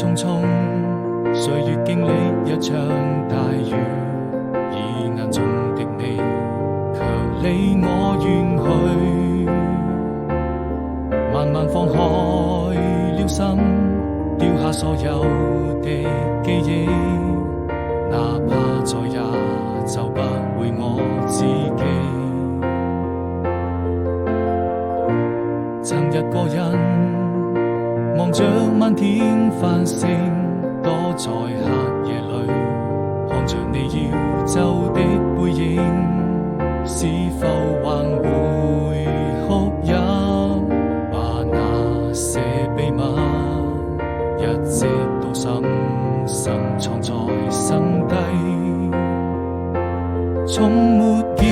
匆匆，歲月經歷一場大雨，以眼中的你卻離我遠去。慢慢放開了心，丟下所有的記憶，哪怕再也找不回我自己。曾一個人望着漫天繁星，躲在黑夜裏，看着你要走的背影，是否還會哭泣？把那些秘密一直都深深藏在心底，從沒見